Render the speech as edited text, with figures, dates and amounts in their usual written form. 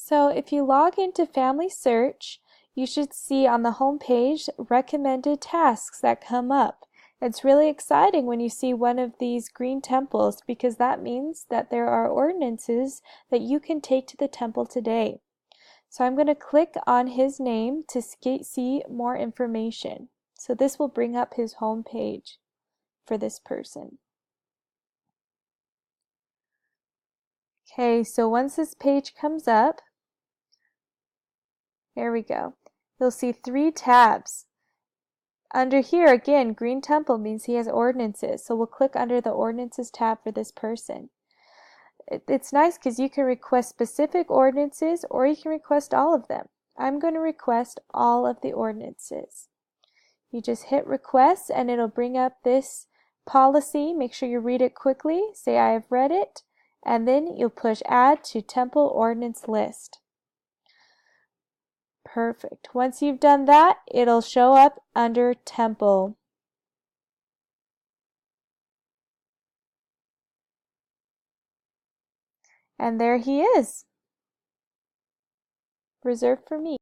So if you log into Family Search, you should see on the home page recommended tasks that come up. It's really exciting when you see one of these green temples because that means that there are ordinances that you can take to the temple today. So I'm going to click on his name to see more information. So this will bring up his home page for this person. Okay, so once this page comes up, there we go. You'll see 3 tabs. Under here, again, green temple means he has ordinances. So we'll click under the ordinances tab for this person. It's nice because you can request specific ordinances or you can request all of them. I'm going to request all of the ordinances. You just hit request and it'll bring up this policy. Make sure you read it quickly. Say I have read it. And then you'll push add to temple ordinance list. Perfect. Once you've done that, it'll show up under temple. And there he is. Reserved for me.